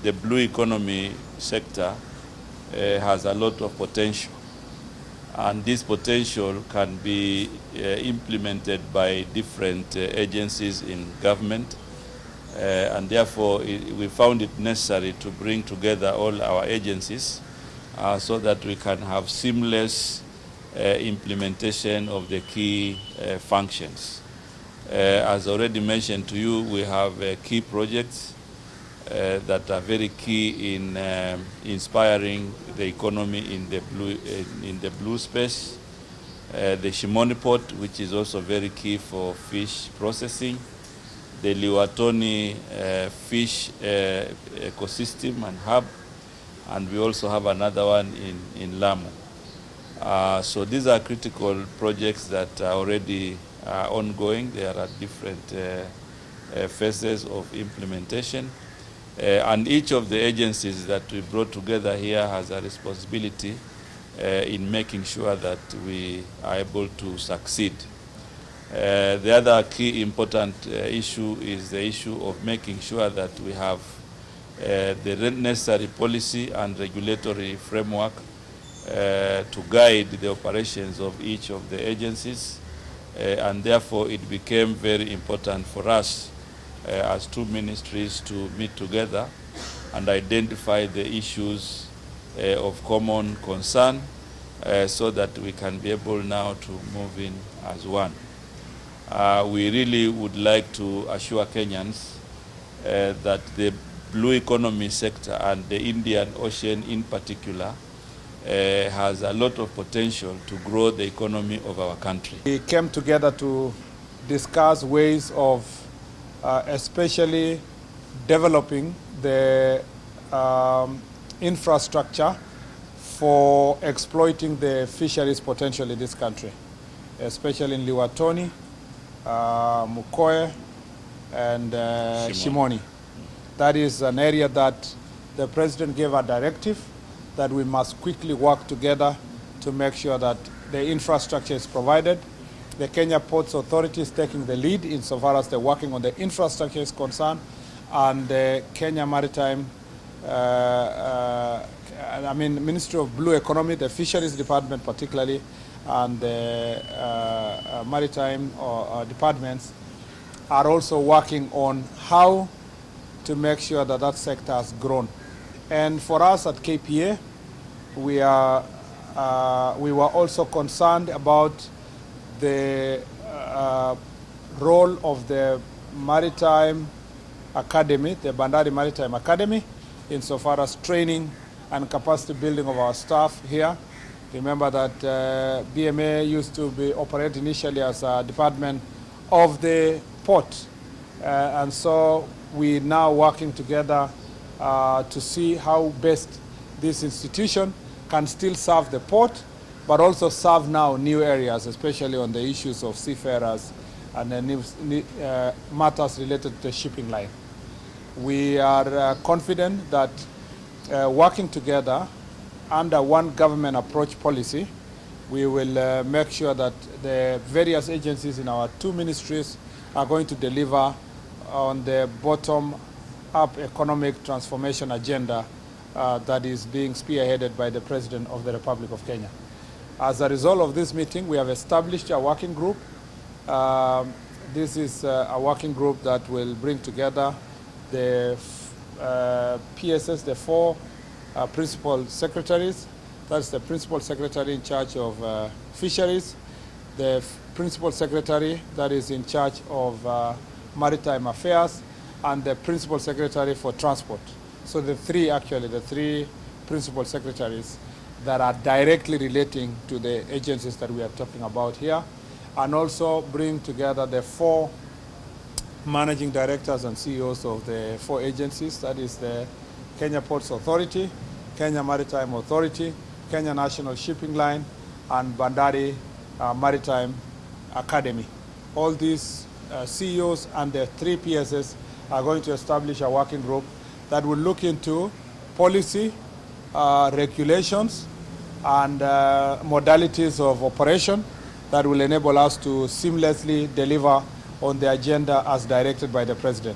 the blue economy sector has a lot of potential, and this potential can be implemented by different agencies in government, and therefore we found it necessary to bring together all our agencies so that we can have seamless implementation of the key functions. As already mentioned to you, we have key projects that are very key in inspiring the economy in the blue space. The Shimoni port, which is also very key for fish processing. The Liwatoni fish ecosystem and hub, and we also have another one in Lamu. So these are critical projects that are already ongoing. They are at different phases of implementation. And each of the agencies that we brought together here has a responsibility in making sure that we are able to succeed. The other key important issue is the issue of making sure that we have the necessary policy and regulatory framework to guide the operations of each of the agencies, and therefore it became very important for us as two ministries to meet together and identify the issues of common concern so that we can be able now to move in as one. We really would like to assure Kenyans that the blue economy sector and the Indian Ocean in particular has a lot of potential to grow the economy of our country. We came together to discuss ways of especially developing the infrastructure for exploiting the fisheries potential in this country, especially in Liwatoni, Mukoe, and Shimoni. That is an area that the President gave a directive that we must quickly work together to make sure that the infrastructure is provided. The Kenya Ports Authority is taking the lead insofar as they're working on the infrastructure is concerned, and the Kenya Maritime, Ministry of Blue Economy, the Fisheries Department particularly, and the Maritime departments are also working on how to make sure that that sector has grown. And for us at KPA, we were also concerned about the role of the Maritime Academy, the Bandari Maritime Academy, insofar as training and capacity building of our staff here. Remember that BMA used to be operated initially as a department of the port, and so we're now working together to see how best this institution can still serve the port, but also serve now new areas, especially on the issues of seafarers and matters related to the shipping line. We are confident that working together under one government approach policy, we will make sure that the various agencies in our two ministries are going to deliver on the bottom-up economic transformation agenda that is being spearheaded by the President of the Republic of Kenya. As a result of this meeting, we have established a working group. This is a working group that will bring together the PSS, the four principal secretaries. That's the principal secretary in charge of fisheries, the principal secretary that is in charge of maritime affairs, and the principal secretary for transport. So the three principal secretaries that are directly relating to the agencies that we are talking about here, and also bring together the four managing directors and CEOs of the four agencies. That is the Kenya Ports Authority, Kenya Maritime Authority, Kenya National Shipping Line, and Bandari Maritime Academy. All these CEOs and the three PSS are going to establish a working group that will look into policy, regulations, and modalities of operation that will enable us to seamlessly deliver on the agenda as directed by the President.